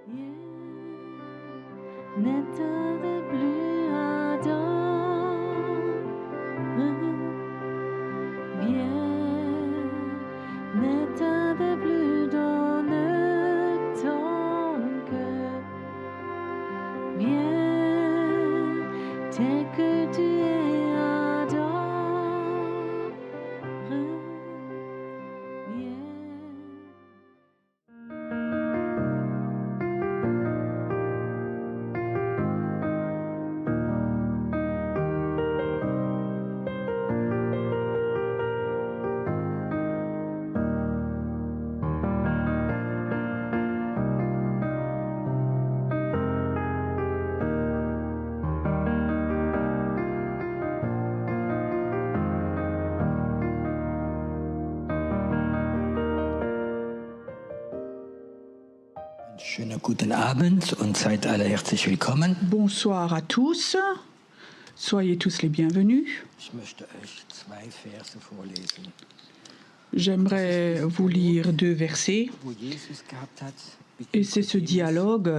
N'état de plus ardent, viens, n'état de plus dans ton cœur, viens, tel que tu es ardent, viens. Schönen guten Abend und seid alle herzlich willkommen. Bonsoir à tous, soyez tous les bienvenus. Ich möchte euch 2 Verse vorlesen, J'aimerais vous lire 2 versets, wo Jesus gehabt hat mit et c'est ce dialogue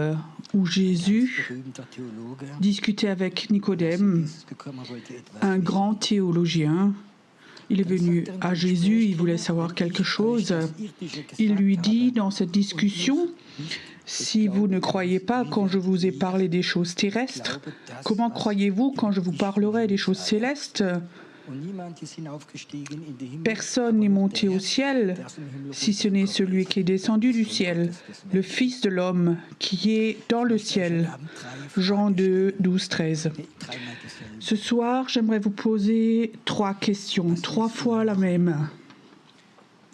où Jésus berühmter Theologe. discutait avec Nicodème, Jesus gekommen, wollte etwas un grand théologien. Il est venu à Jésus, il voulait savoir quelque chose. Il lui dit dans cette discussion, si vous ne croyez pas quand je vous ai parlé des choses terrestres, comment croyez-vous quand je vous parlerai des choses célestes ? Und niemand ist hinaufgestiegen in den Himmel, Personne n'est monté au ciel, si ce n'est celui qui est descendu du ciel, le Fils de l'homme qui est dans le ciel. Jean 2, 12, 13. dreimal dasselbe. Ce soir, j'aimerais vous poser 3 questions, 3 fois la même.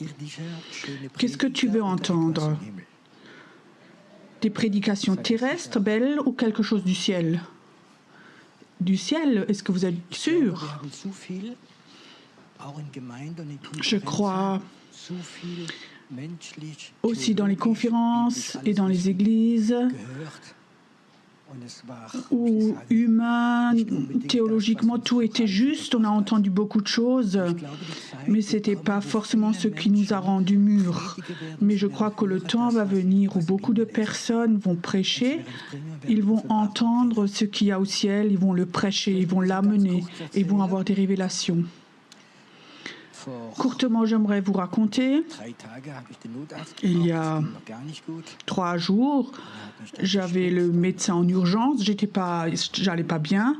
Irdischer, schöne Qu'est-ce que tu Prediger veux oder entendre ? etwas vom Himmel? Des prédications terrestres belles ou quelque chose du ciel ? Du ciel, est-ce que vous êtes Wir sûr ? haben zu viel, auch in Gemeinden und in Je crois zu viel menschlich, aussi dans les conférences et dans les églises gehört. Und es war, où humain, théologiquement, tout était juste. On a entendu beaucoup de choses, mais ce n'était pas forcément ce qui nous a rendus mûrs. Mais je crois que le temps va venir où beaucoup de personnes vont prêcher, ils vont entendre ce qu'il y a au ciel, ils vont le prêcher, ils vont l'amener, et ils vont avoir des révélations. vor Courtement, j'aimerais vous raconter, 3 Tage habe ich den Notarzt il y gebraucht, a das ging noch gar nicht gut. 3 jours, j'avais le médecin en urgence, j'allais pas bien.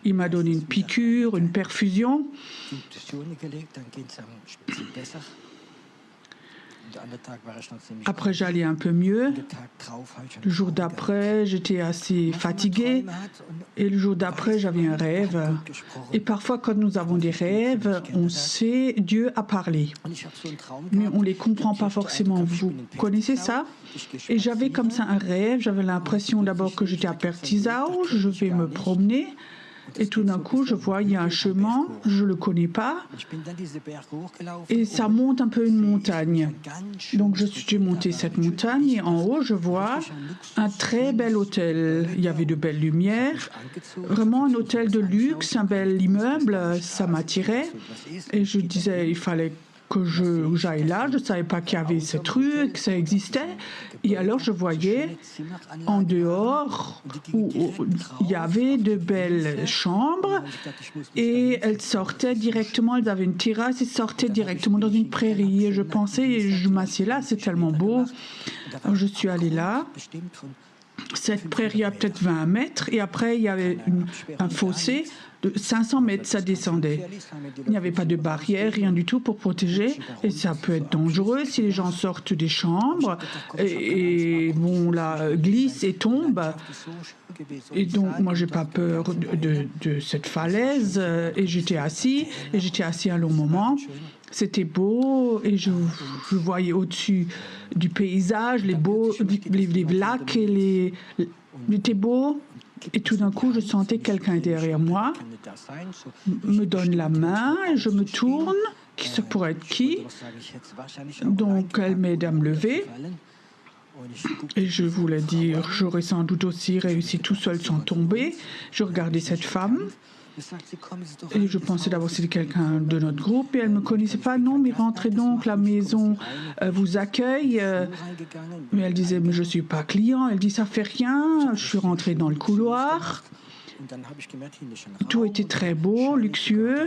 Il m'a donné une piqûre, une perfusion. Infusionen gelegt, dann geht es ein bisschen besser. Und der andere Tag war ich noch ziemlich Après, j'allais un peu mieux. Der Tag drauf habe ich schon Le jour Traum gehabt. d'après, j'étais assez fatiguée. Et le jour d'après, j'avais un rêve. Et parfois, quand nous avons des rêves, on sait Dieu a parlé. Und ich habe so einen Traum Mais gehabt, on ne les comprend pas ich habe forcément. den Eindruck, ich Vous bin in connaissez Pertisau, ça ? ich gehe Et j'avais comme ça spazieren. un rêve. J'avais l'impression d'abord que j'étais à Pertisau, je vais me promener. Et tout d'un coup, je vois, il y a un chemin, je ne le connais pas. Ich bin dann diese Berg hochgelaufen. Et ça monte un peu une montagne. Donc j'ai monté cette montagne et en haut, je vois un très bel hôtel. Il y avait de belles lumières. Vraiment un hôtel de luxe, un bel immeuble, ça m'attirait. Et je disais, il fallait que j'aille là. Je ne savais pas qu'il y avait cette rue, que ça existait. Et alors je voyais en dehors où il y avait de belles chambres et elles sortaient directement, elles avaient une terrasse et sortaient directement dans une prairie. Et je pensais, je m'assieds là, c'est tellement beau. Alors je suis allée là. Cette prairie a peut-être 20 mètres et après il y avait un fossé de 500 mètres, ça descendait. Il n'y avait pas de barrière, rien du tout pour protéger et ça peut être dangereux si les gens sortent des chambres et vont là, glissent et tombent. Et donc moi j'ai pas peur de cette falaise et j'étais assis un long moment. C'était beau et je voyais au-dessus du paysage les lacs et c'était beau. Et tout d'un coup, je sentais quelqu'un derrière moi, me donne la main, et je me tourne, qui ça pourrait être qui? Donc elle m'aide à me lever. Et je voulais dire, j'aurais sans doute aussi réussi tout seul sans tomber. Je regardais cette femme Et je pensais d'abord que c'était quelqu'un de notre groupe et elle ne me connaissait pas. Non, mais rentrez donc, la maison vous accueille. Mais elle disait, mais je ne suis pas client. Elle dit, ça fait rien. Je suis rentrée dans le couloir. Tout était très beau, luxueux.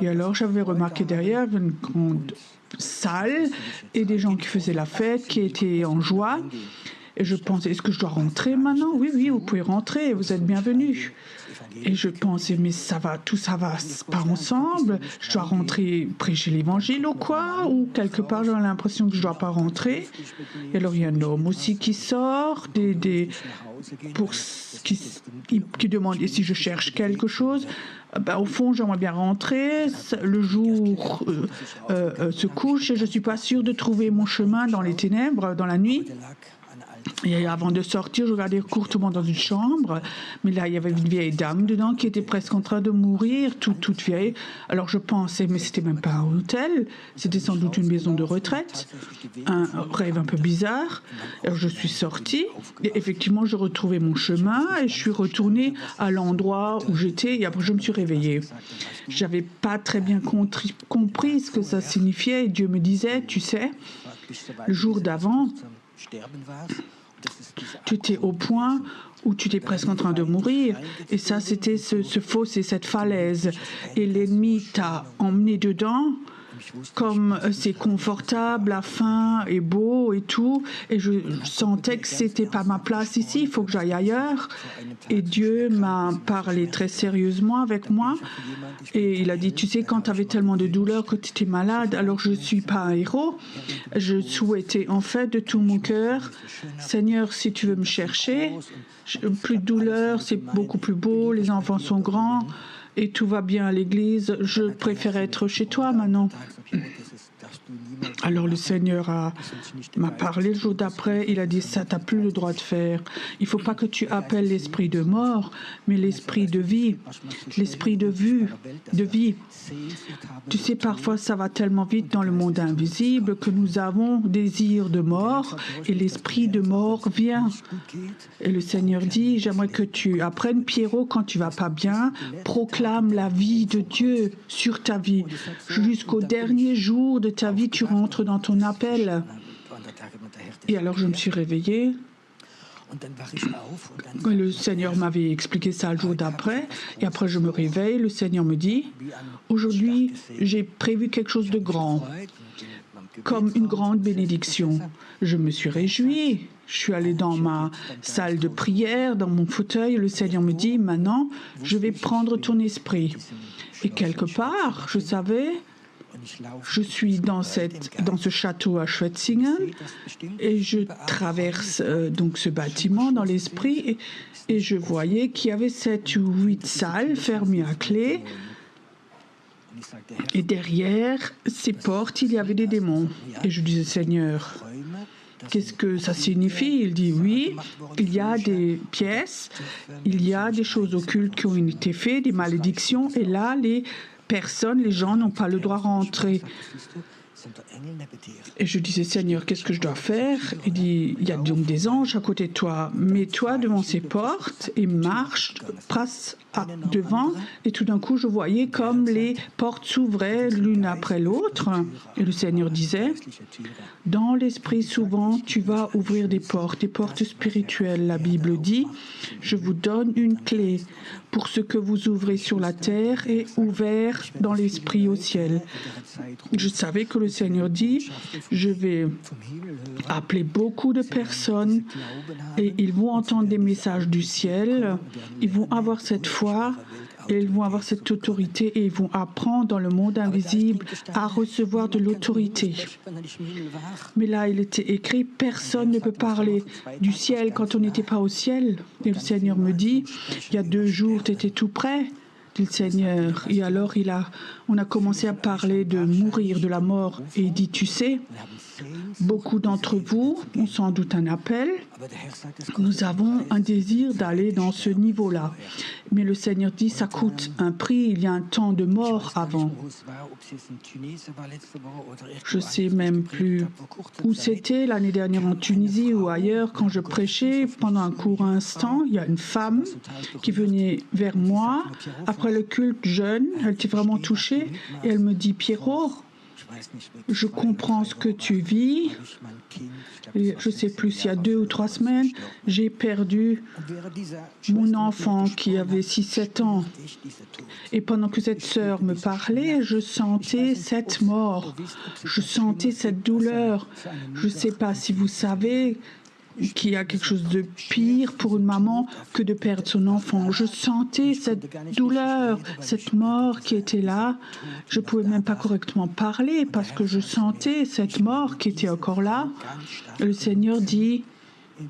Et alors, j'avais remarqué derrière une grande salle et des gens qui faisaient la fête, qui étaient en joie. Et je pensais, est-ce que je dois rentrer maintenant? Oui, oui, vous pouvez rentrer, vous êtes bienvenus. Et je pensais, mais tout ça va pas ensemble. Je dois rentrer prêcher l'évangile ou quoi? Ou quelque part, j'ai l'impression que je ne dois pas rentrer. Et alors, il y a un homme aussi qui sort, qui demande si je cherche quelque chose. Au fond, j'aimerais bien rentrer. Le jour se couche et je ne suis pas sûre de trouver mon chemin dans les ténèbres, dans la nuit. Et avant de sortir, je regardais courtement dans une chambre, mais là, il y avait une vieille dame dedans qui était presque en train de mourir, toute vieille. Alors je pensais, mais c'était même pas un hôtel, c'était sans doute une maison de retraite, un rêve un peu bizarre. Alors je suis sortie, et effectivement, je retrouvais mon chemin, et je suis retournée à l'endroit où j'étais, et après je me suis réveillée. J'avais pas très bien compris ce que ça signifiait, et Dieu me disait, tu sais, le jour d'avant, tu étais au point où tu étais presque en train de mourir. Et ça, c'était ce fossé, cette falaise. Et l'ennemi t'a emmené dedans. Comme c'est confortable, la fin est beau et tout, et je sentais que c'était pas ma place ici, il faut que j'aille ailleurs. Et Dieu m'a parlé très sérieusement avec moi, et il a dit, tu sais, quand tu avais tellement de douleur que tu étais malade, alors je ne suis pas un héros. Je souhaitais en fait de tout mon cœur, Seigneur, si tu veux me chercher, plus de douleur, c'est beaucoup plus beau, les enfants sont grands, et tout va bien à l'église, je préfère être chez toi maintenant. Alors le Seigneur m'a parlé le jour d'après, il a dit, ça t'as plus le droit de faire. Il ne faut pas que tu appelles l'esprit de mort, mais l'esprit de vie, l'esprit de vie. Tu sais, parfois ça va tellement vite dans le monde invisible que nous avons désir de mort et l'esprit de mort vient. Et le Seigneur dit, j'aimerais que tu apprennes, Pierrot, quand tu vas pas bien, proclame la vie de Dieu sur ta vie. Jusqu'au dernier jour de ta vie, tu rentres dans ton appel. Et alors je me suis réveillée. Le Seigneur m'avait expliqué ça le jour d'après. Et après je me réveille, le Seigneur me dit, aujourd'hui j'ai prévu quelque chose de grand, comme une grande bénédiction. Je me suis réjouie. Je suis allée dans ma salle de prière, dans mon fauteuil. Le Seigneur me dit, maintenant, je vais prendre ton esprit. Et quelque part, je savais, je suis dans ce château à Schwetzingen et je traverse donc ce bâtiment dans l'esprit et je voyais qu'il y avait 7 ou 8 salles fermées à clé. Et derrière ces portes, il y avait des démons. Et je disais, Seigneur, qu'est-ce que ça signifie? Il dit, oui, il y a des pièces, il y a des choses occultes qui ont été faites, des malédictions, et là, les gens n'ont pas le droit de rentrer. Et je disais, Seigneur, qu'est-ce que je dois faire? Il dit, il y a donc des anges à côté de toi. Mets-toi devant ces portes et marche, passe devant. Et tout d'un coup, je voyais comme les portes s'ouvraient l'une après l'autre. Et le Seigneur disait, dans l'esprit, souvent, tu vas ouvrir des portes spirituelles. La Bible dit, je vous donne une clé pour ce que vous ouvrez sur la terre et ouvert dans l'esprit au ciel. Je savais que le Seigneur dit, je vais appeler beaucoup de personnes et ils vont entendre des messages du ciel, ils vont avoir cette foi et ils vont avoir cette autorité et ils vont apprendre dans le monde invisible à recevoir de l'autorité. Mais là, il était écrit, personne ne peut parler du ciel quand on n'était pas au ciel. Et le Seigneur me dit, il y a 2 jours, tu étais tout près. Dit le Seigneur. Et alors, on a commencé à parler de mourir, de la mort. Et il dit, tu sais, Beaucoup d'entre vous ont sans doute un appel. Nous avons un désir d'aller dans ce niveau-là. Mais le Seigneur dit, ça coûte un prix, il y a un temps de mort avant. Je ne sais même plus où c'était l'année dernière en Tunisie ou ailleurs. Quand je prêchais, pendant un court instant, il y a une femme qui venait vers moi. Après le culte, jeune, elle était vraiment touchée et elle me dit, Pierrot, je comprends ce que tu vis. Et je ne sais plus s'il y a 2 ou 3 semaines, j'ai perdu mon enfant qui avait 6-7 ans. Et pendant que cette sœur me parlait, je sentais cette mort, je sentais cette douleur. Je ne sais pas si vous savez qu'il y a quelque chose de pire pour une maman que de perdre son enfant. Je sentais cette douleur, cette mort qui était là. Je ne pouvais même pas correctement parler parce que je sentais cette mort qui était encore là. Et le Seigneur dit,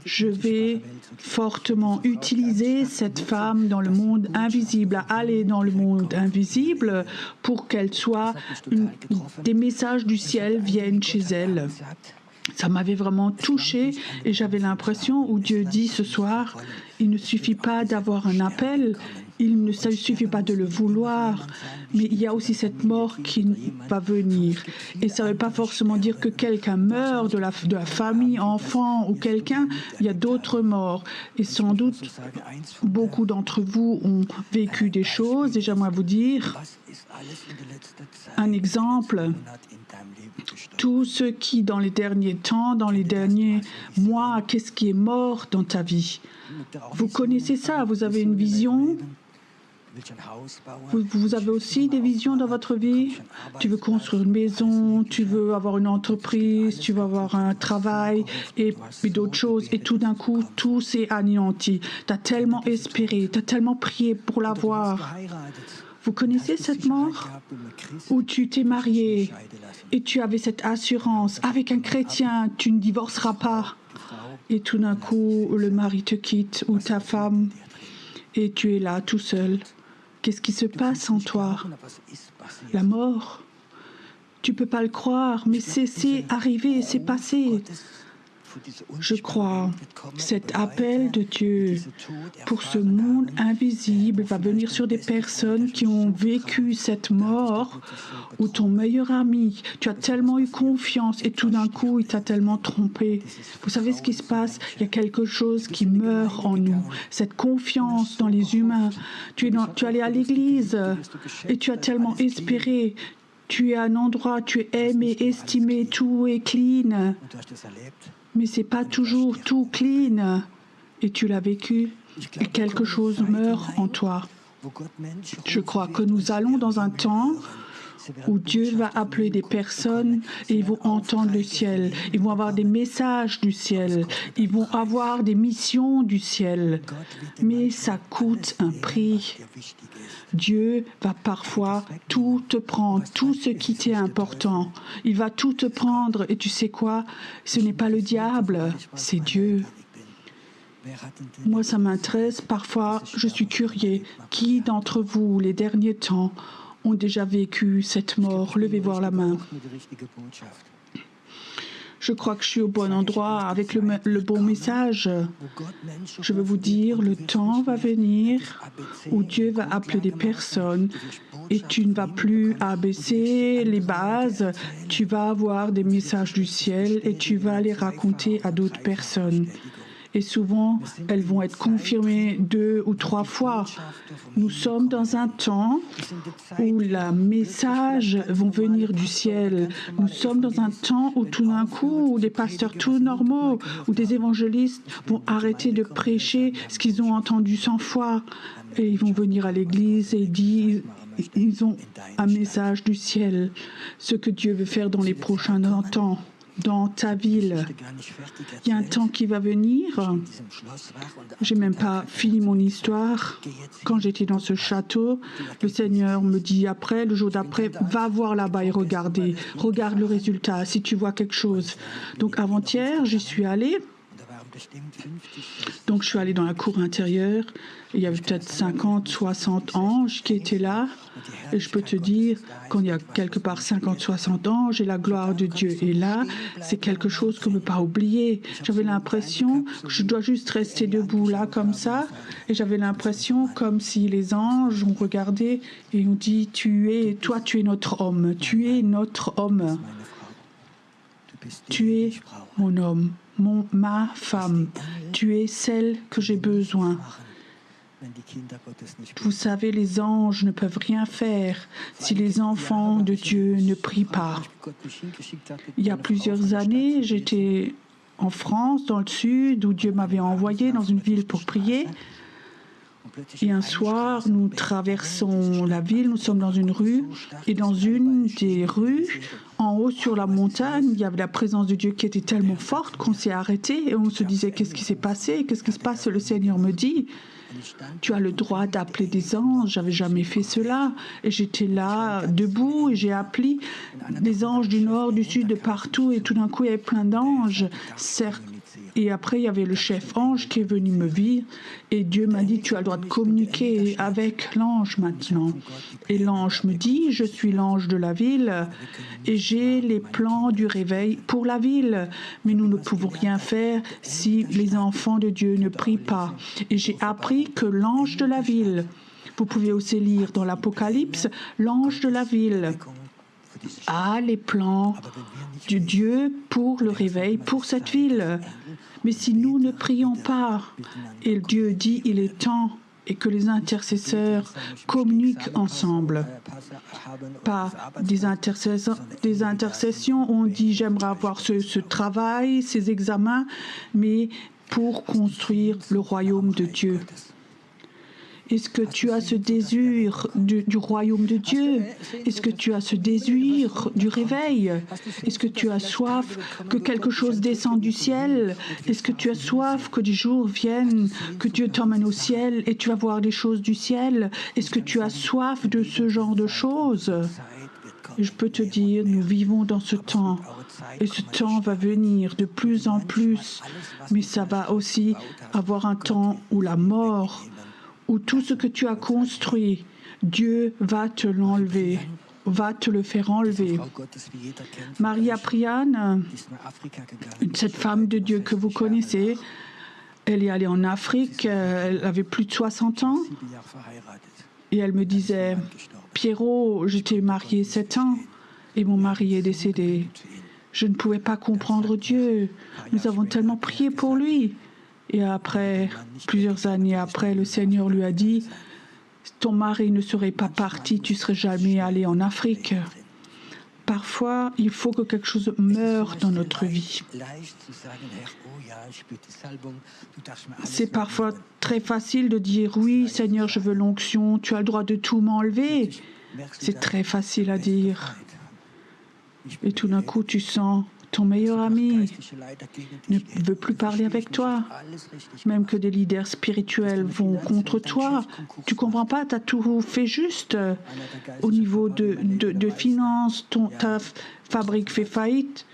je vais fortement utiliser cette femme dans le monde invisible, à aller dans le monde invisible pour qu'elle soit, des messages du ciel viennent chez elle. Ça m'avait vraiment touchée et j'avais l'impression où Dieu dit ce soir, il ne suffit pas d'avoir un appel, il ne suffit pas de le vouloir, mais il y a aussi cette mort qui va venir. Et ça ne veut pas forcément dire que quelqu'un meurt de la famille, enfant ou quelqu'un, il y a d'autres morts. Et sans doute, beaucoup d'entre vous ont vécu des choses et j'aimerais vous dire un exemple. Tout ce qui, dans les derniers temps, dans les derniers mois, qu'est-ce qui est mort dans ta vie? Vous connaissez ça, vous avez une vision. Vous avez aussi des visions dans votre vie. Tu veux construire une maison, tu veux avoir une entreprise, tu veux avoir un travail et d'autres choses. Et tout d'un coup, tout s'est anéanti. Tu as tellement espéré, tu as tellement prié pour l'avoir. Vous connaissez cette mort où tu t'es marié et tu avais cette assurance avec un chrétien, tu ne divorceras pas. Et tout d'un coup, le mari te quitte ou ta femme et tu es là tout seul. Qu'est-ce qui se passe en toi? La mort. Tu ne peux pas le croire, mais c'est arrivé, c'est passé. Je crois cet appel de Dieu pour ce monde invisible va venir sur des personnes qui ont vécu cette mort ou ton meilleur ami. Tu as tellement eu confiance et tout d'un coup, il t'a tellement trompé. Vous savez ce qui se passe? Il y a quelque chose qui meurt en nous. Cette confiance dans les humains. Tu es allé à l'église et tu as tellement espéré. Tu es à un endroit, tu es aimé, estimé, tout est clean. Mais ce n'est pas toujours tout clean. Et tu l'as vécu. Et quelque chose meurt en toi. Je crois que nous allons dans un temps où Dieu va appeler des personnes et ils vont entendre le ciel. Ils vont avoir des messages du ciel. Ils vont avoir des missions du ciel. Mais ça coûte un prix. Dieu va parfois tout te prendre, tout ce qui t'est important. Il va tout te prendre et tu sais quoi? Ce n'est pas le diable, c'est Dieu. Moi, ça m'intéresse. Parfois, je suis curieux. Qui d'entre vous, les derniers temps, ont déjà vécu cette mort? Levez voir la main. Je crois que je suis au bon endroit avec le bon message. Je veux vous dire, le temps va venir où Dieu va appeler des personnes et tu ne vas plus abaisser les bases. Tu vas avoir des messages du ciel et tu vas les raconter à d'autres personnes. Et souvent, elles vont être confirmées 2 ou 3 fois. Nous sommes dans un temps où les messages vont venir du ciel. Nous sommes dans un temps où tout d'un coup, où des pasteurs tout normaux, où des évangélistes vont arrêter de prêcher ce qu'ils ont entendu 100 fois. Et ils vont venir à l'église et dire, ils ont un message du ciel. Ce que Dieu veut faire dans les prochains temps. Dans ta ville. Il y a un temps qui va venir. Je n'ai même pas fini mon histoire. Quand j'étais dans ce château, le Seigneur me dit après, le jour d'après, va voir là-bas et regarde le résultat, si tu vois quelque chose. Donc avant-hier, j'y suis allée Donc je suis allée dans la cour intérieure, il y avait peut-être 50, 60 anges qui étaient là, et je peux te dire, quand il y a quelque part 50, 60 anges, et la gloire de Dieu est là, c'est quelque chose qu'on ne peut pas oublier. J'avais l'impression que je dois juste rester debout là comme ça, et j'avais l'impression comme si les anges ont regardé et ont dit, toi tu es notre homme, tu es notre homme, tu es mon homme. Ma femme, tu es celle que j'ai besoin. Vous savez, les anges ne peuvent rien faire si les enfants de Dieu ne prient pas. Il y a plusieurs années, j'étais en France, dans le sud, où Dieu m'avait envoyé dans une ville pour prier. Et un soir, nous traversons la ville, nous sommes dans une rue, et dans une des rues, en haut sur la montagne, il y avait la présence de Dieu qui était tellement forte qu'on s'est arrêté et on se disait, qu'est-ce qui s'est passé? Qu'est-ce qui se passe? Le Seigneur me dit, tu as le droit d'appeler des anges. J'avais jamais fait cela. Et j'étais là, debout, et j'ai appelé des anges du nord, du sud, de partout, et tout d'un coup, il y avait plein d'anges. Et après, il y avait le chef ange qui est venu me voir et Dieu m'a dit, tu as le droit de communiquer avec l'ange maintenant. Et l'ange me dit, je suis l'ange de la ville et j'ai les plans du réveil pour la ville. Mais nous ne pouvons rien faire si les enfants de Dieu ne prient pas. Et j'ai appris que l'ange de la ville, vous pouvez aussi lire dans l'Apocalypse, l'ange de la ville a les plans de Dieu pour le réveil, pour cette ville. Mais si nous ne prions pas, et Dieu dit il est temps, et que les intercesseurs communiquent ensemble, pas des intercessions, on dit j'aimerais avoir ce travail, ces examens, mais pour construire le royaume de Dieu. Est-ce que tu as ce désir du royaume de Dieu? Est-ce que tu as ce désir du réveil? Est-ce que tu as soif que quelque chose descende du ciel? Est-ce que tu as soif que des jours viennent, que Dieu t'emmène au ciel et tu vas voir des choses du ciel? Est-ce que tu as soif de ce genre de choses? Je peux te dire, nous vivons dans ce temps et ce temps va venir de plus en plus, mais ça va aussi avoir un temps où la mort, où tout ce que tu as construit, Dieu va te l'enlever, va te le faire enlever. Maria Priane, cette femme de Dieu que vous connaissez, elle est allée en Afrique, elle avait plus de 60 ans, et elle me disait, Pierrot, j'étais mariée 7 ans, et mon mari est décédé. Je ne pouvais pas comprendre Dieu. Nous avons tellement prié pour lui. Et après, plusieurs années après, le Seigneur lui a dit, ton mari ne serait pas parti, tu ne serais jamais allé en Afrique. Parfois, il faut que quelque chose meure dans notre vie. C'est parfois très facile de dire, oui, Seigneur, je veux l'onction, tu as le droit de tout m'enlever. C'est très facile à dire. Et tout d'un coup, tu sens ton meilleur ami ne veut plus parler avec toi. Même que des leaders spirituels vont contre toi. Tu ne comprends pas, tu as tout fait juste. Au niveau de finances, ta fabrique fait faillite.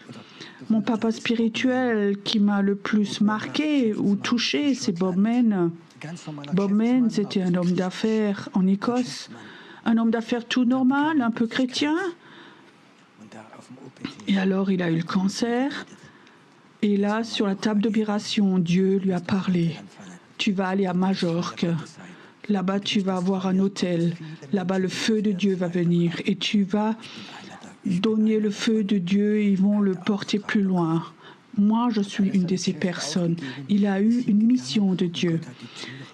Mon papa spirituel qui m'a le plus marqué ou touché, c'est Bob Mann. Bob Mann, c'était un homme d'affaires en Écosse. Un homme d'affaires tout normal, un peu chrétien. Et alors, il a eu le cancer. Et là, sur la table d'opération, Dieu lui a parlé. Tu vas aller à Majorque. Là-bas, tu vas avoir un hôtel. Là-bas, le feu de Dieu va venir. Et tu vas donner le feu de Dieu. Ils vont le porter plus loin. Moi, je suis une de ces personnes. Il a eu une mission de Dieu.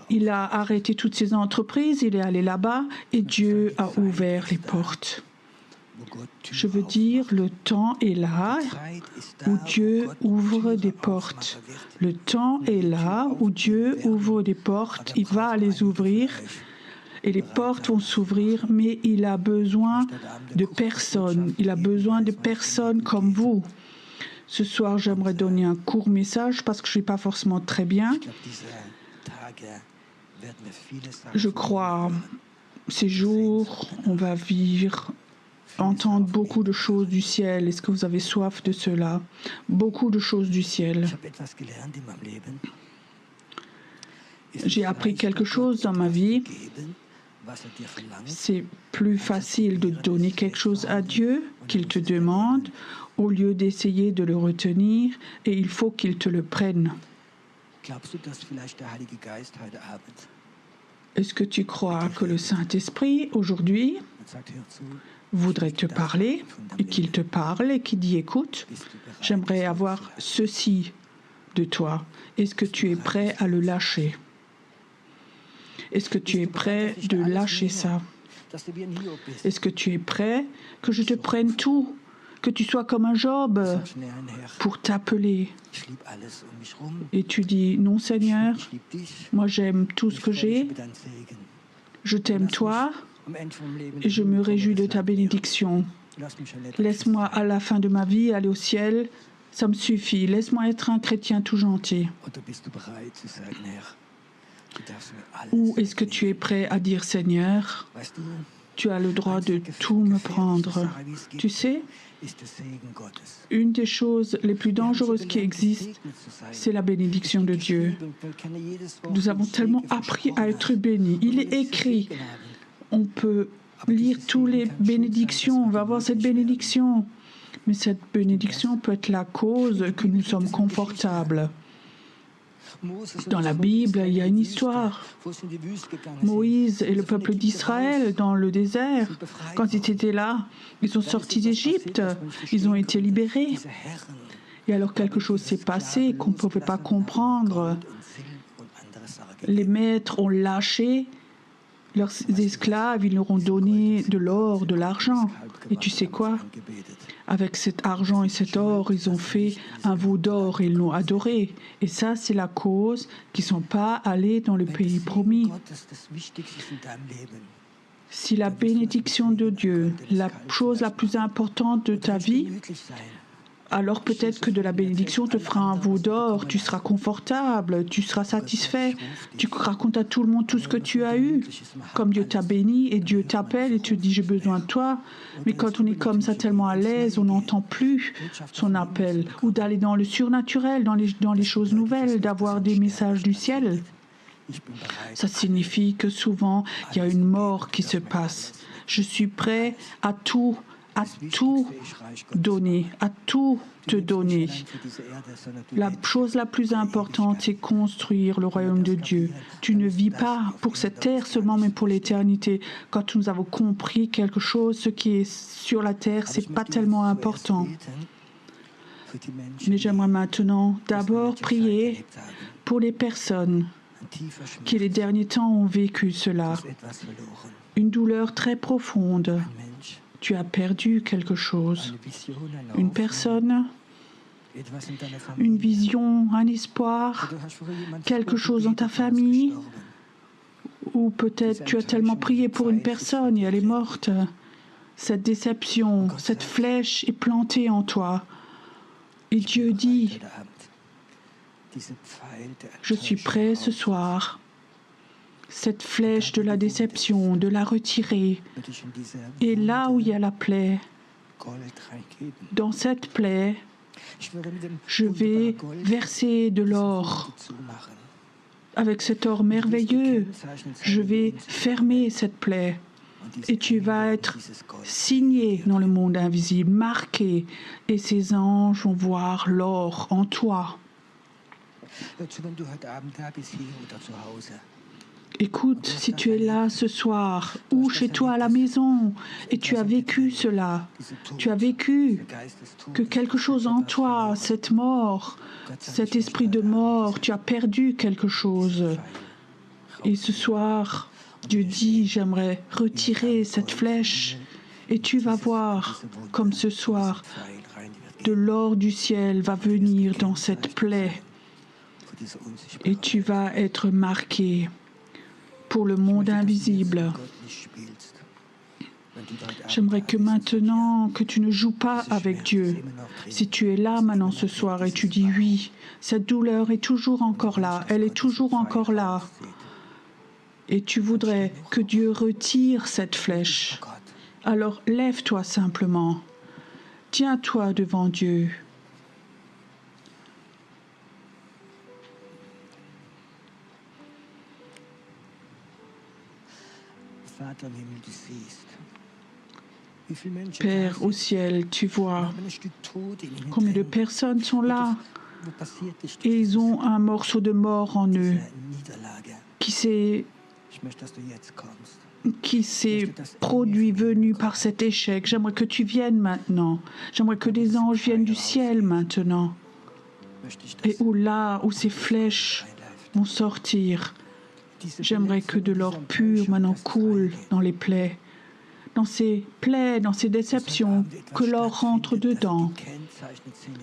Il a arrêté toutes ses entreprises. Il est allé là-bas. Et Dieu a ouvert les portes. Je veux dire, le temps est là où Dieu ouvre des portes. Le temps est là où Dieu ouvre des portes. Il va les ouvrir et les portes vont s'ouvrir, mais il a besoin de personnes. Il a besoin de personnes comme vous. Ce soir, j'aimerais donner un court message parce que je ne suis pas forcément très bien. Je crois, ces jours, on va vivre entendre beaucoup de choses du ciel? Est-ce que vous avez soif de cela? Beaucoup de choses du ciel. J'ai appris quelque chose dans ma vie. C'est plus facile de donner quelque chose à Dieu qu'il te demande au lieu d'essayer de le retenir, et il faut qu'il te le prenne. Est-ce que tu crois que le Saint-Esprit, aujourd'hui, voudrait te parler, et qu'il te parle, et qu'il dit « Écoute, j'aimerais avoir ceci de toi. Est-ce que tu es prêt à le lâcher? Est-ce que tu es prêt de lâcher ça? Est-ce que tu es prêt que je te prenne tout, que tu sois comme un Job pour t'appeler? Et tu dis, non Seigneur, moi j'aime tout ce que j'ai, je t'aime toi, et je me réjouis de ta bénédiction. Laisse-moi à la fin de ma vie aller au ciel, ça me suffit. Laisse-moi être un chrétien tout gentil. Ou est-ce que tu es prêt à dire, Seigneur, tu as le droit de tout me prendre? Tu sais, une des choses les plus dangereuses qui existent, c'est la bénédiction de Dieu. Nous avons tellement appris à être bénis. Il est écrit, on peut lire toutes les bénédictions, on va avoir cette bénédiction. Mais cette bénédiction peut être la cause que nous sommes confortables. Dans la Bible, il y a une histoire. Moïse et le peuple d'Israël dans le désert, quand ils étaient là, ils sont sortis d'Égypte, ils ont été libérés. Et alors quelque chose s'est passé qu'on ne pouvait pas comprendre. Les maîtres ont lâché leurs esclaves, ils leur ont donné de l'or, de l'argent. Et tu sais quoi? Avec cet argent et cet or, ils ont fait un veau d'or et ils l'ont adoré. Et ça, c'est la cause qu'ils ne sont pas allés dans le pays promis. Si la bénédiction de Dieu, la chose la plus importante de ta vie, alors peut-être que de la bénédiction te fera un veau d'or, tu seras confortable, tu seras satisfait, tu racontes à tout le monde tout ce que tu as eu, comme Dieu t'a béni et Dieu t'appelle et tu te dis j'ai besoin de toi. Mais quand on est comme ça tellement à l'aise, on n'entend plus son appel, ou d'aller dans le surnaturel, dans les choses nouvelles, d'avoir des messages du ciel. Ça signifie que souvent il y a une mort qui se passe. Je suis prêt à tout donner, à tout te donner. La chose la plus importante, c'est construire le royaume de Dieu. Tu ne vis pas pour cette terre seulement, mais pour l'éternité. Quand nous avons compris quelque chose, ce qui est sur la terre, c'est pas tellement important. Mais j'aimerais maintenant d'abord prier pour les personnes qui les derniers temps ont vécu cela. Une douleur très profonde. Tu as perdu quelque chose, une personne, une vision, un espoir, quelque chose dans ta famille, ou peut-être tu as tellement prié pour une personne et elle est morte. Cette déception, cette flèche est plantée en toi. Et Dieu dit, je suis prêt ce soir, cette flèche de la déception, de la retirer. Et là où il y a la plaie, dans cette plaie, je vais verser de l'or. Avec cet or merveilleux, je vais fermer cette plaie. Et tu vas être signé dans le monde invisible, marqué. Et ces anges vont voir l'or en toi. Écoute, si tu es là ce soir, ou chez toi à la maison, et tu as vécu cela, tu as vécu que quelque chose en toi, cette mort, cet esprit de mort, tu as perdu quelque chose. Et ce soir, Dieu dit, j'aimerais retirer cette flèche, et tu vas voir, comme ce soir, de l'or du ciel va venir dans cette plaie, et tu vas être marqué pour le monde invisible. J'aimerais que maintenant, que tu ne joues pas avec Dieu. Si tu es là maintenant ce soir et tu dis oui, cette douleur est toujours encore là, elle est toujours encore là. Et tu voudrais que Dieu retire cette flèche. Alors lève-toi simplement. Tiens-toi devant Dieu. Vater im Himmel, du siehst, wie viele Menschen da Père au sind. ciel, tu Wir vois haben ein Stück Tod in ihnen combien de drin. personnes sont là Wo passiert ist et ils ont un morceau de mort en eux diese Niederlage. qui s'est Ich möchte, dass du jetzt kommst. produit venu par cet échec. J'aimerais que tu viennes maintenant. J'aimerais que des anges viennent du ciel maintenant. Möchte ich, Et dass où là où ces flèches vont sortir, j'aimerais que de l'or pur maintenant coule dans les plaies. Dans ces plaies, dans ces déceptions, que l'or rentre dedans.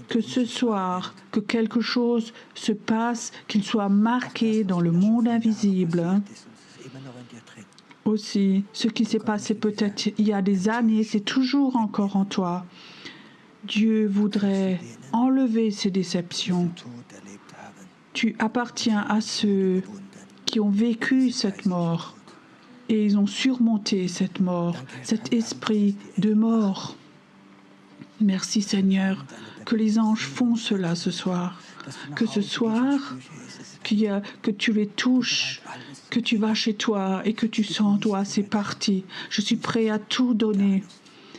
Que ce soir, que quelque chose se passe, qu'il soit marqué dans le monde invisible. Aussi, ce qui s'est passé peut-être il y a des années, c'est toujours encore en toi. Dieu voudrait enlever ces déceptions. Tu appartiens à ceux qui ont vécu cette mort et ils ont surmonté cette mort, cet esprit de mort. Merci Seigneur, que les anges font cela ce soir. Que ce soir, que tu les touches, que tu vas chez toi et que tu sens, toi, c'est parti. Je suis prêt à tout donner.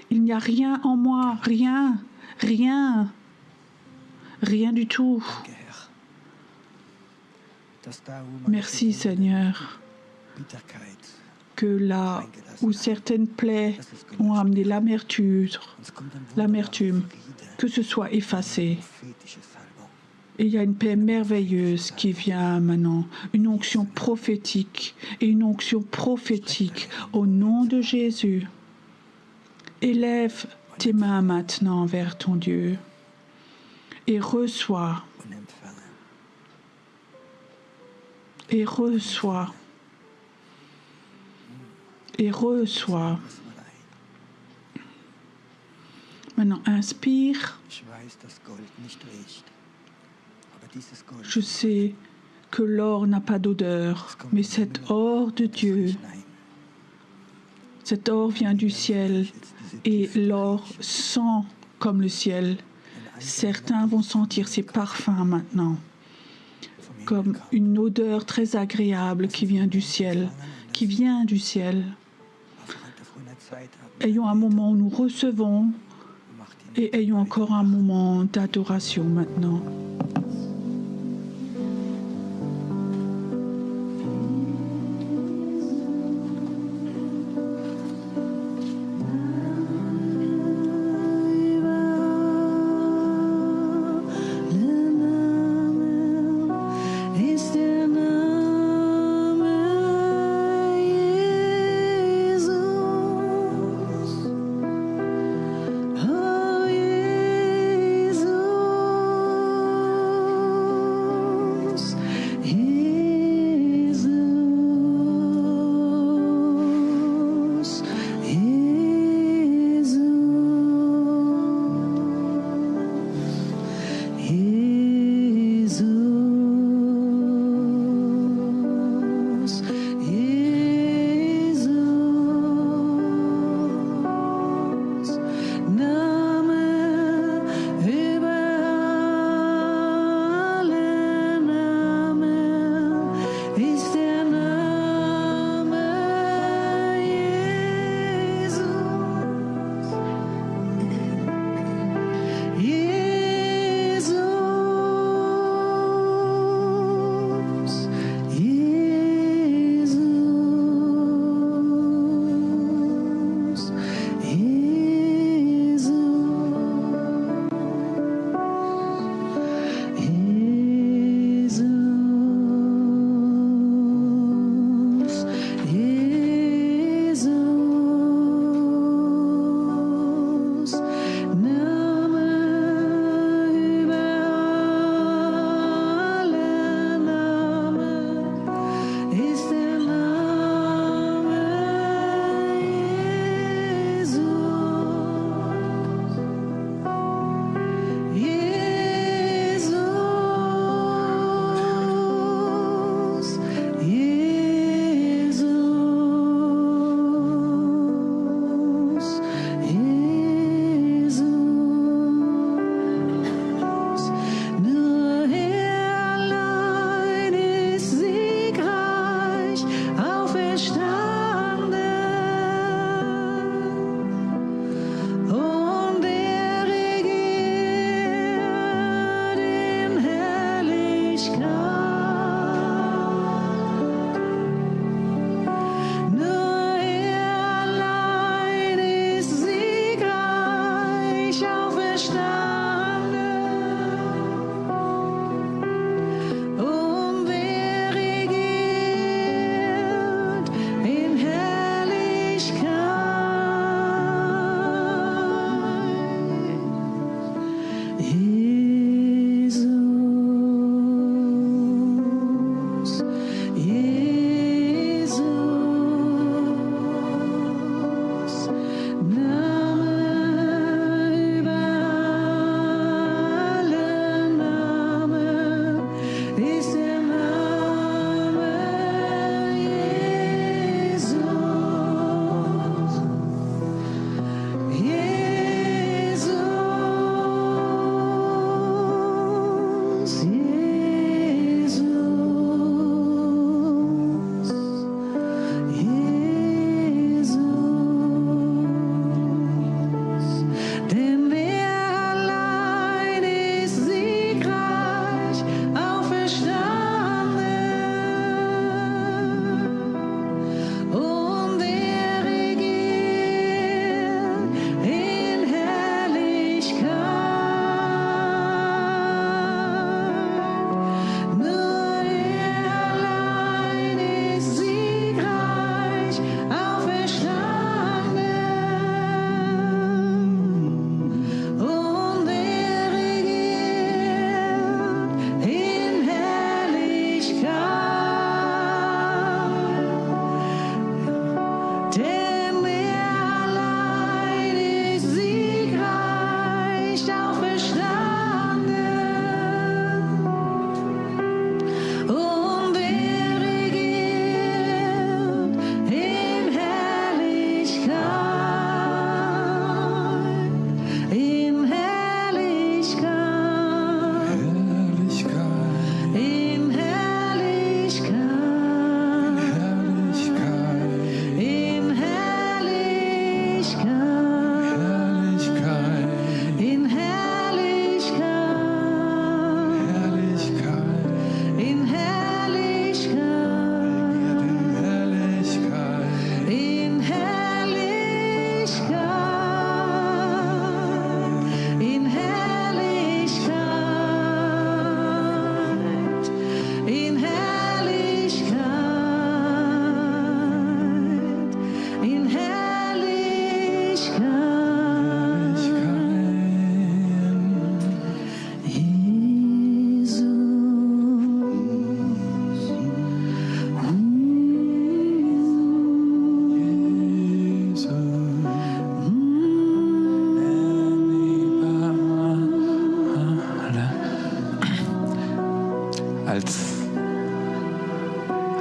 Il n'y a rien en moi, rien, rien, rien du tout. Merci Seigneur, que là où certaines plaies ont amené l'amertume, que ce soit effacé. Et il y a une paix merveilleuse qui vient maintenant, une onction prophétique et une onction prophétique au nom de Jésus. Élève tes mains maintenant vers ton Dieu et reçois. Et reçois. Et reçois. Maintenant, inspire. Je sais que l'or n'a pas d'odeur, mais cet or de Dieu, cet or vient du ciel et l'or sent comme le ciel. Certains vont sentir ces parfums maintenant, comme une odeur très agréable qui vient du ciel, qui vient du ciel. Ayons un moment où nous recevons et ayons encore un moment d'adoration maintenant. Oh, Jesus.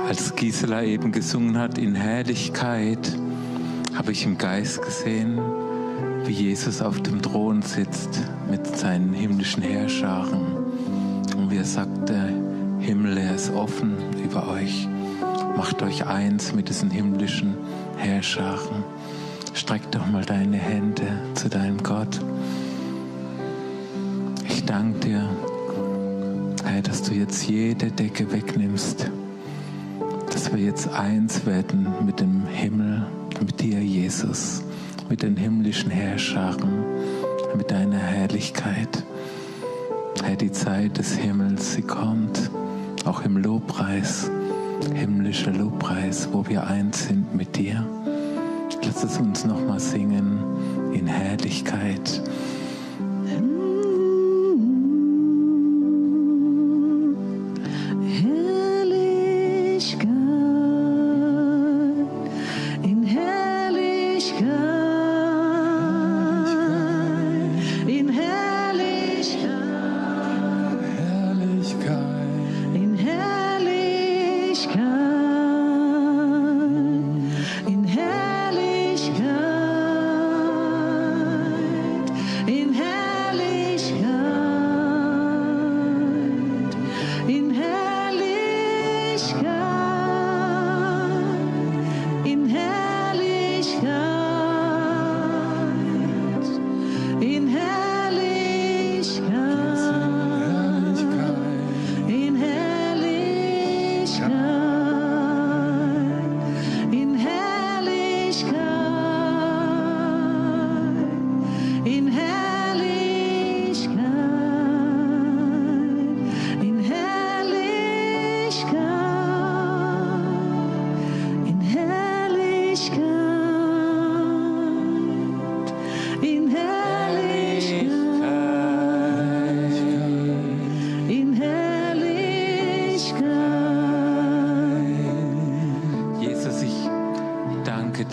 Als Gisela eben gesungen hat, in Herrlichkeit, habe ich im Geist gesehen, wie Jesus auf dem Thron sitzt mit seinen himmlischen Heerscharen. Und wie er sagt, der Himmel, er ist offen über euch. Macht euch eins mit diesen himmlischen Heerscharen. Streck doch mal deine Hände zu deinem Gott. Ich danke dir, Herr, dass du jetzt jede Decke wegnimmst. Dass wir jetzt eins werden mit dem Himmel, mit dir, Jesus, mit den himmlischen Heerscharen, mit deiner Herrlichkeit. Herr, die Zeit des Himmels, sie kommt, auch im Lobpreis, himmlischer Lobpreis, wo wir eins sind mit dir. Lass es uns nochmal singen in Herrlichkeit.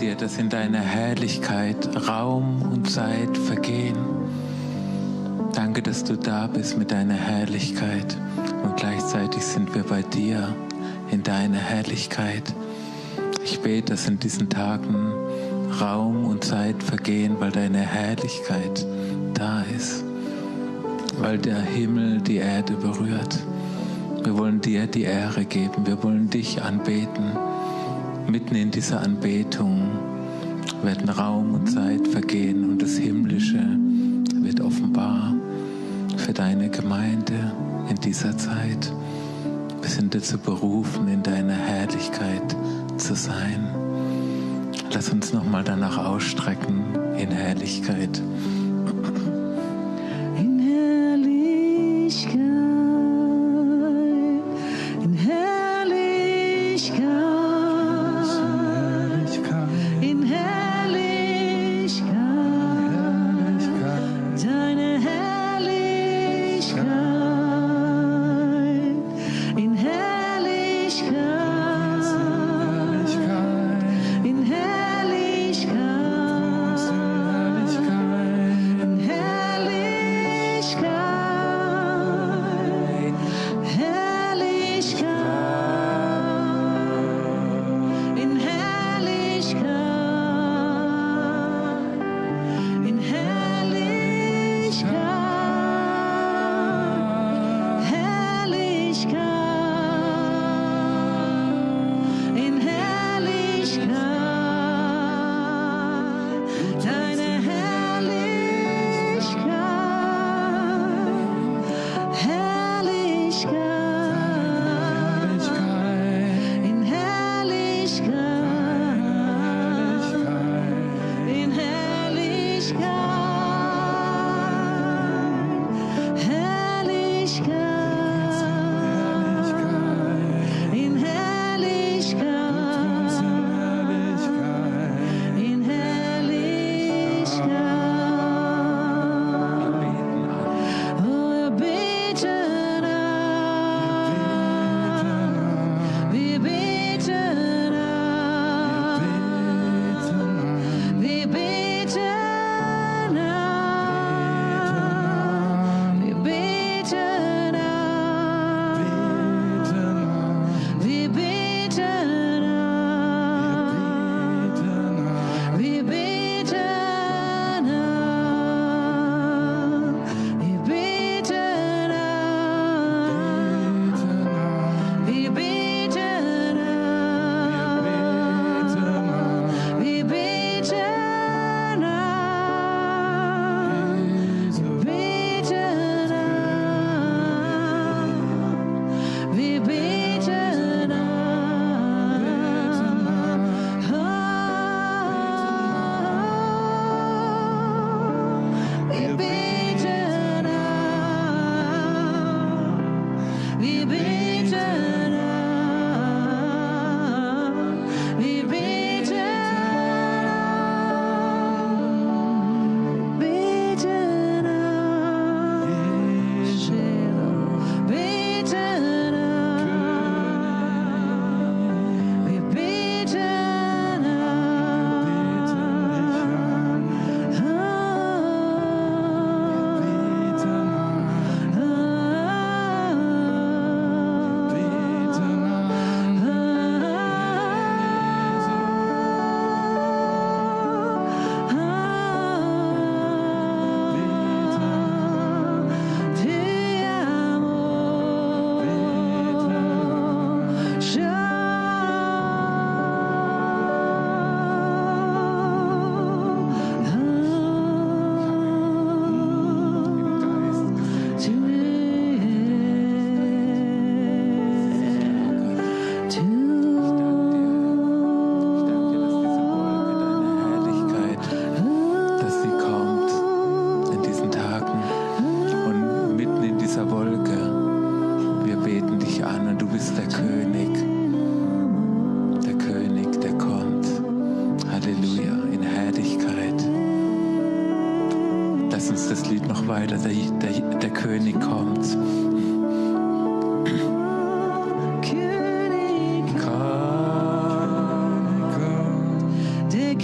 dir, dass in deiner Herrlichkeit Raum und Zeit vergehen. Danke, dass du da bist mit deiner Herrlichkeit und gleichzeitig sind wir bei dir in deiner Herrlichkeit. Ich bete, dass in diesen Tagen Raum und Zeit vergehen, weil deine Herrlichkeit da ist, weil der Himmel die Erde berührt. Wir wollen dir die Ehre geben, wir wollen dich anbeten. Mitten in dieser Anbetung werden Raum und Zeit vergehen und das Himmlische wird offenbar für deine Gemeinde in dieser Zeit. Wir sind dazu berufen, in deiner Herrlichkeit zu sein. Lass uns nochmal danach ausstrecken in Herrlichkeit. In Herrlichkeit, in Herrlichkeit, in Herrlichkeit, deine Herrlichkeit, in Herrlichkeit, in Herrlichkeit, in Herrlichkeit, Herrlichkeit, in Herrlichkeit, in Herrlichkeit, Herrlichkeit, in Herrlichkeit, deine Herrlichkeit, Herrlichkeit, in Herrlichkeit, in Herrlichkeit, Herrlichkeit, in Herrlichkeit, in Herrlichkeit. Oh, wir beten an, wir beten an, wir beten an, wir beten an, wir beten an, wir beten an, wir beten an, wir beten an, wir beten an, wir beten weiter, der König kommt. König, Komm. der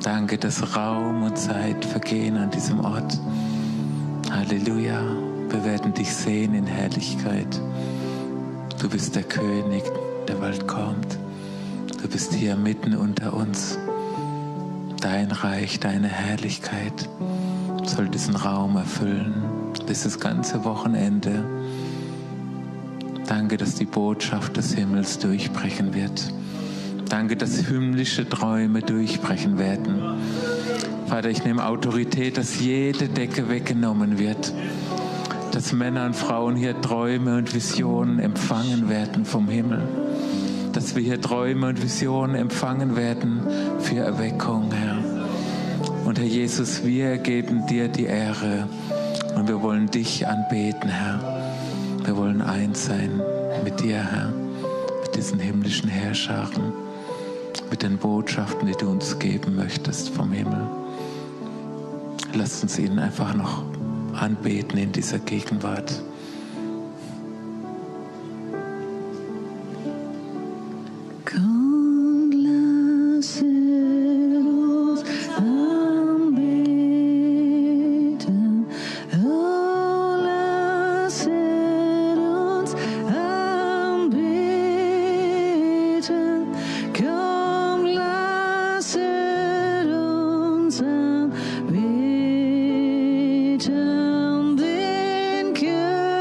Danke, dass Raum und Zeit vergehen an diesem Ort. Halleluja, wir werden dich sehen in Herrlichkeit. Du bist der König, der bald kommt. Du bist hier mitten unter uns. Dein Reich, deine Herrlichkeit soll diesen Raum erfüllen, dieses ganze Wochenende. Danke, dass die Botschaft des Himmels durchbrechen wird. Danke, dass himmlische Träume durchbrechen werden. Vater, ich nehme Autorität, dass jede Decke weggenommen wird. Dass Männer und Frauen hier Träume und Visionen empfangen werden vom Himmel. Dass wir hier Träume und Visionen empfangen werden für Erweckung, Herr. Und Herr Jesus, wir geben dir die Ehre und wir wollen dich anbeten, Herr. Wir wollen eins sein mit dir, Herr, mit diesen himmlischen Heerscharen, mit den Botschaften, die du uns geben möchtest vom Himmel. Lasst uns ihn einfach noch anbeten in dieser Gegenwart. Den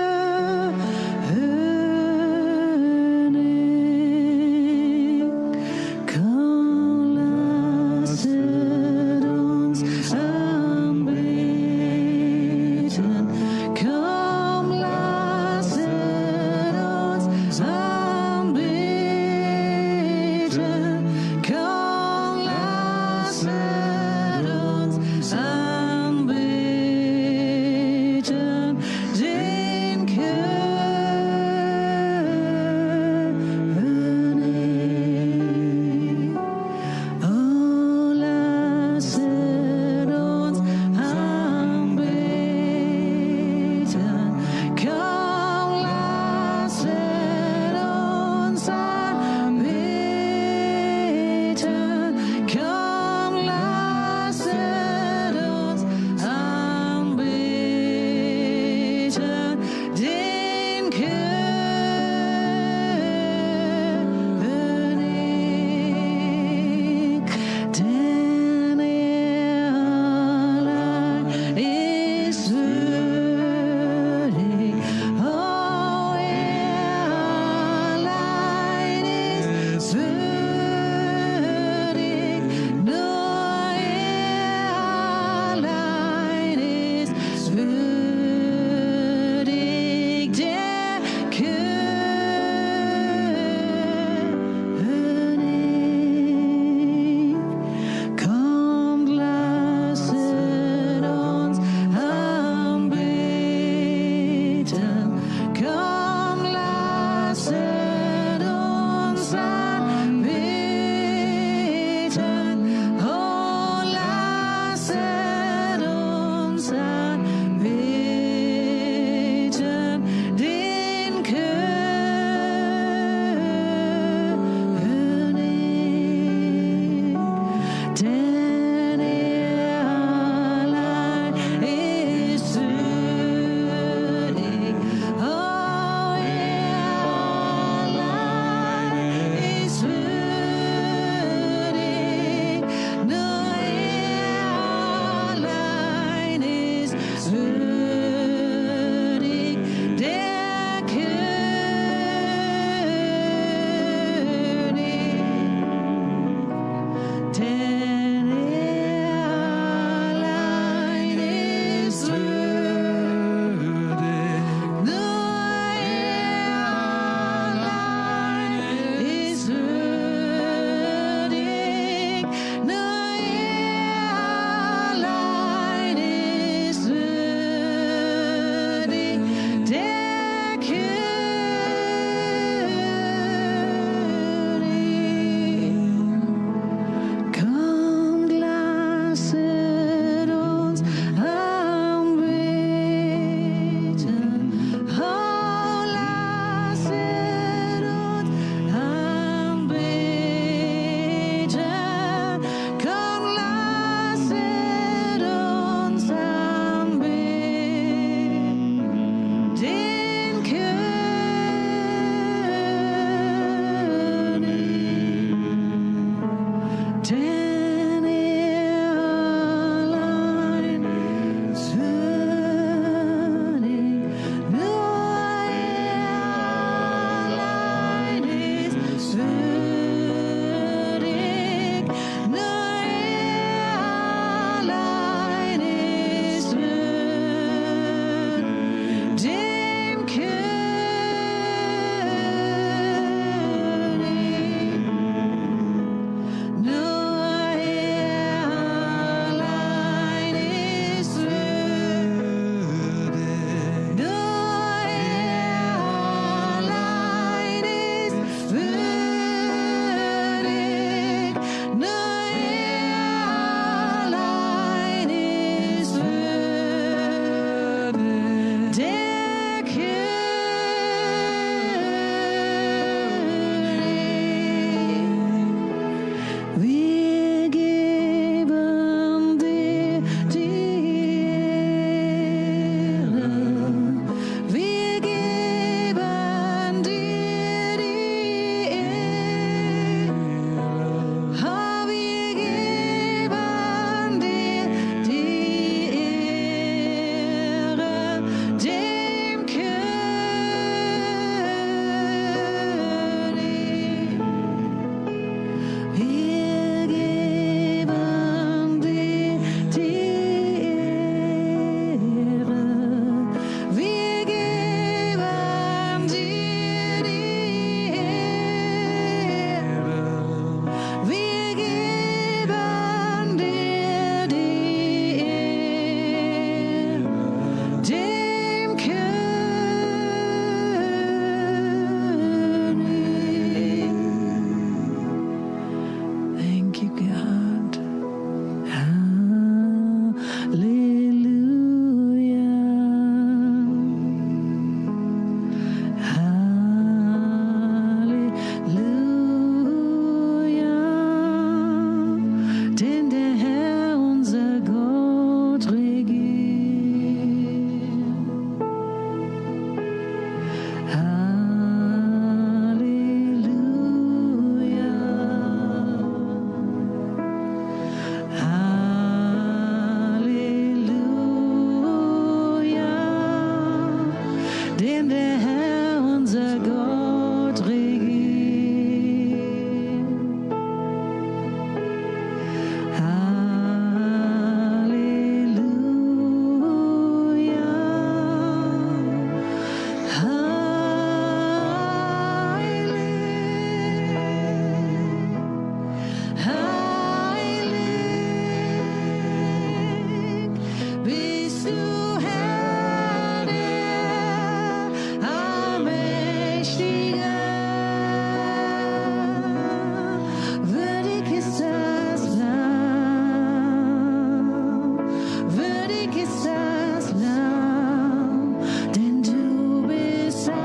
würdig ist das Lamm, denn du bist heilig.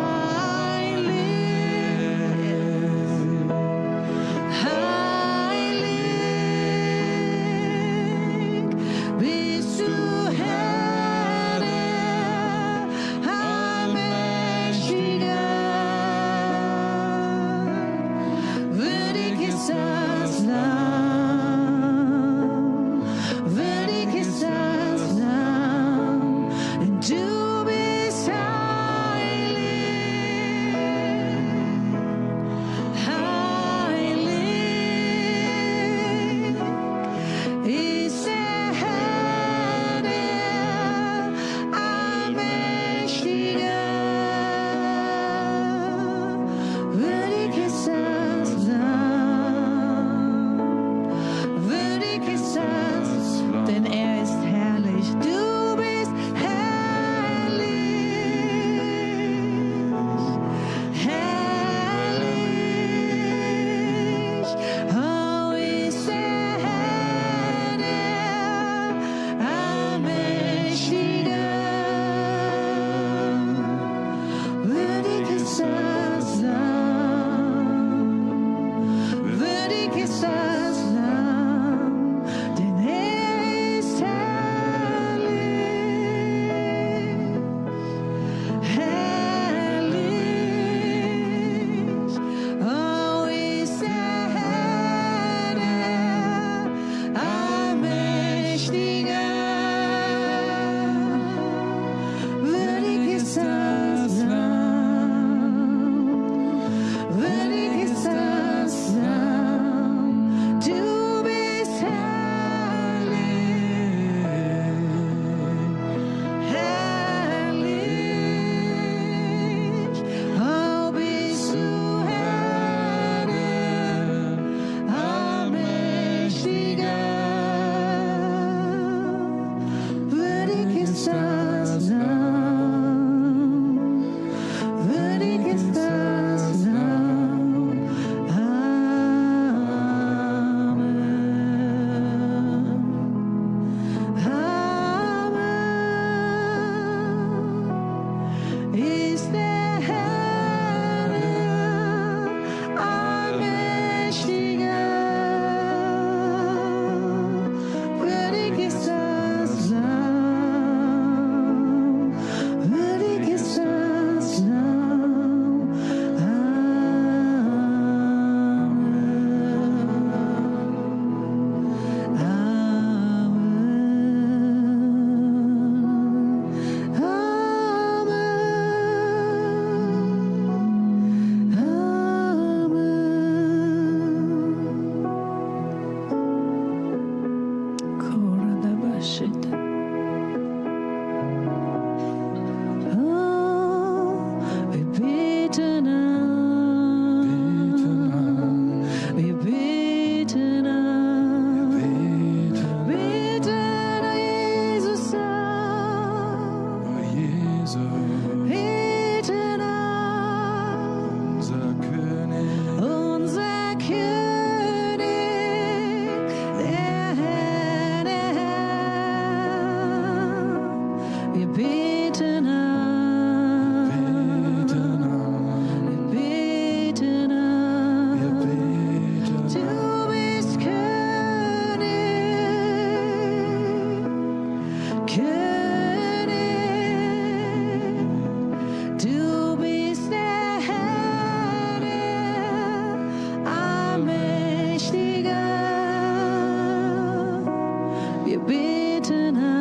Heilig bist du, Herr, der Allmächtige. Würdig ist das Lamm, würdig ist das Lamm, denn du bist heilig. Heilig ist der Herr, der Allmächtige. Würdig ist das Lamm, würdig ist das, denn er ist herrlich. Du bist herrlich, herrlich. Oh, ist der Herr, der Allmächtige. Würdig ist das Lamm, würdig ist das Lamm, denn er ist herrlich, herrlich. Oh, ist der Herr, der Allmächtige. Würdig ist das Lamm, würdig ist das Lamm, du bist herrlich, herrlich. Oh, bist du Herr, der Allmächtige. Würdig ist das Lamm, würdig ist das Lamm. Amen. Amen. Ist der Herr, der Allmächtige. Würdig ist das Lamm, würdig ist das Lamm. Wir beten an, wir beten an, beten an Jesus an, beten an, unser König, der Herr, der Herr. Wir beten an, wir beten an, du bist König, König, du bist der Herr, der Allmächtige. Wir beten an,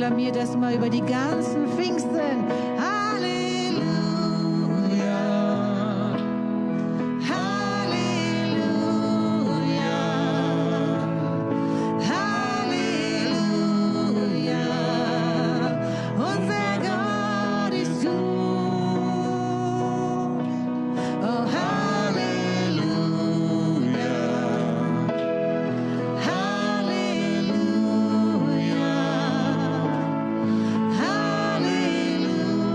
proklamiert das mal über die ganzen Pfingsten. Halleluja. Halleluja. Halleluja. Unser Gott ist gut. Oh, Halleluja. Halleluja. Halleluja.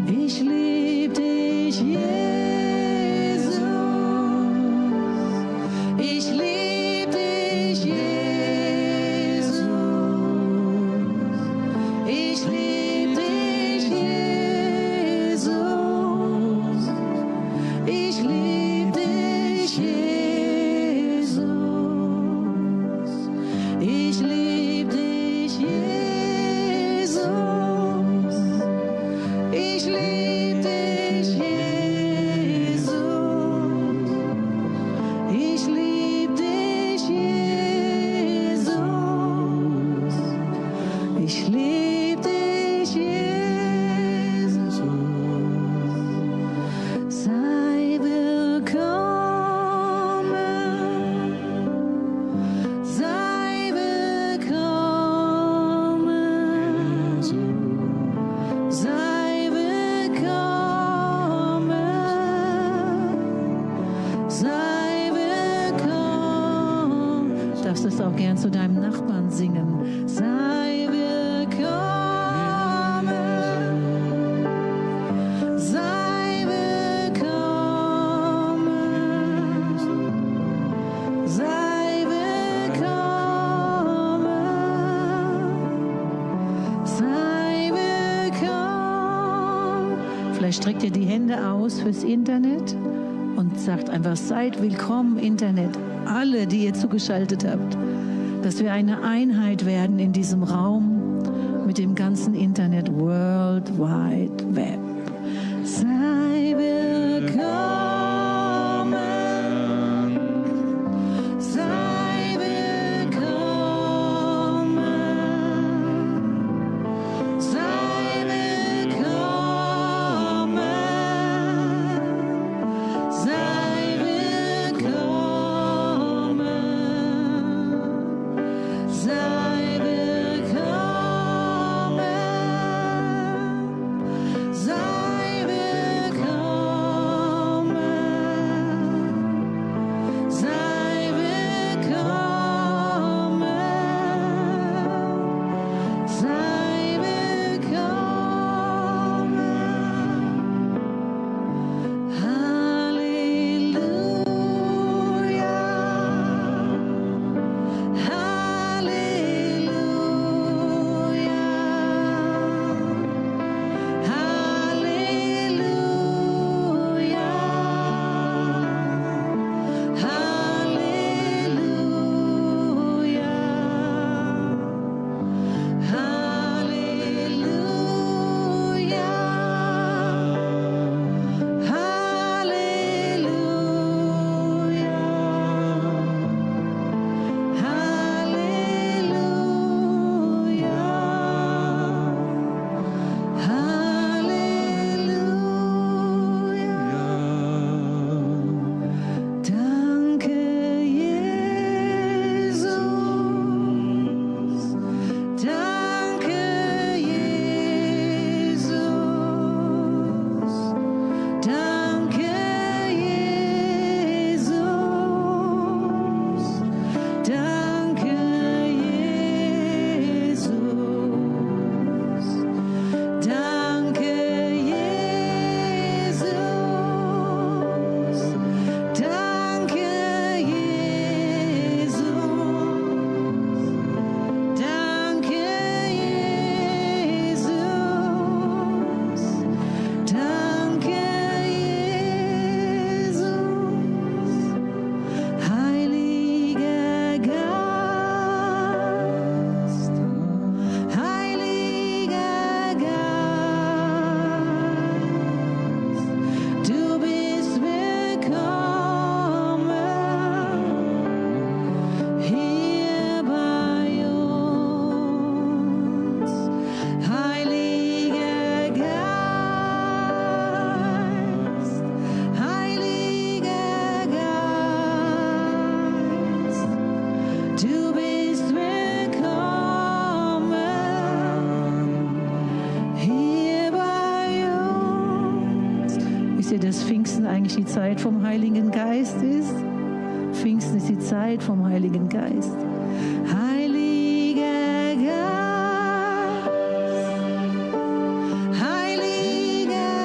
Ich lieb dich, Jesus. Ich lieb dich, Jesus. Ich lieb dich, Jesus. Ich lieb dich, Jesus. Ich lieb dich, Jesus. Ich lieb dich, Jesus. Ich lieb dich, Jesus. Ich lieb dich, Jesus. Sei willkommen. Sei willkommen. Sei willkommen. Sei willkommen. Du darfst es auch gern zu deinem Nachbarn singen. Sei willkommen. Sei willkommen. Sei willkommen. Sei willkommen. Vielleicht streckt ihr die Hände aus fürs Internet und sagt einfach, seid willkommen, Internet. Alle, die ihr zugeschaltet habt, dass wir eine Einheit werden in diesem Raum mit dem ganzen Internet, World Wide Web. Sei willkommen. Sei willkommen. Sei willkommen. Sei willkommen. Sei willkommen. Sei willkommen. Sei willkommen. Sei willkommen. Halleluja. Halleluja. Halleluja. Danke, Jesus. Danke, Jesus. Danke, Jesus. Danke, Jesus. Danke, Jesus. Danke, Jesus. Danke, Jesus. Danke, Jesus. Heiliger Geist. Heiliger Geist. Du bist willkommen hier bei uns. Heiliger Geist, Heiliger Geist, du bist willkommen hier bei uns. Wisst ihr, dass Pfingsten eigentlich die Zeit vom Heiligen Geist ist? Pfingsten ist die Zeit vom Heiligen Geist. Heiliger Geist, Heiliger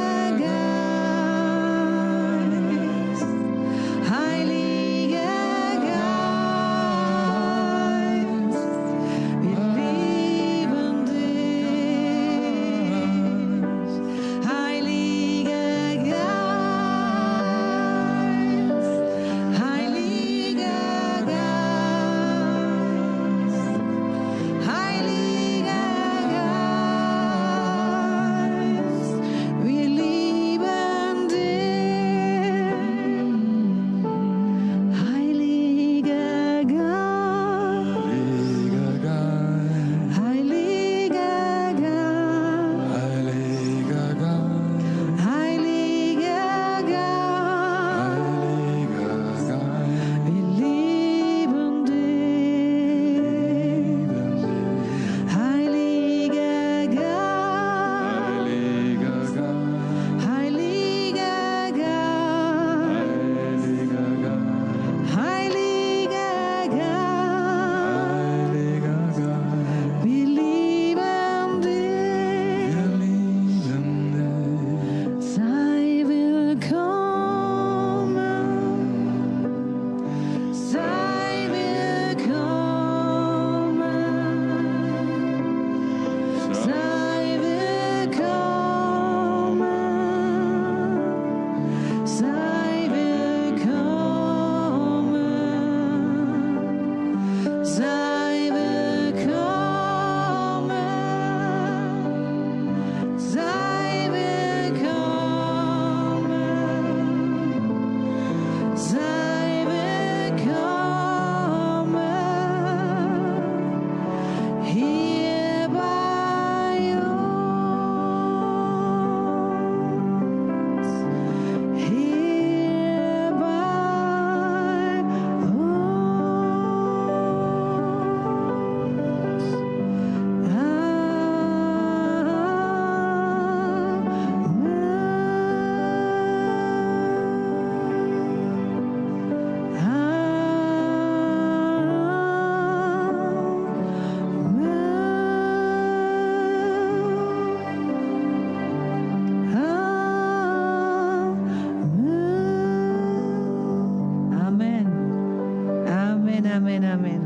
Amen, Amen, Amen.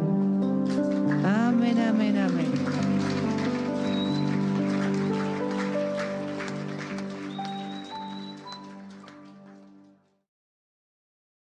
Amen, Amen, Amen.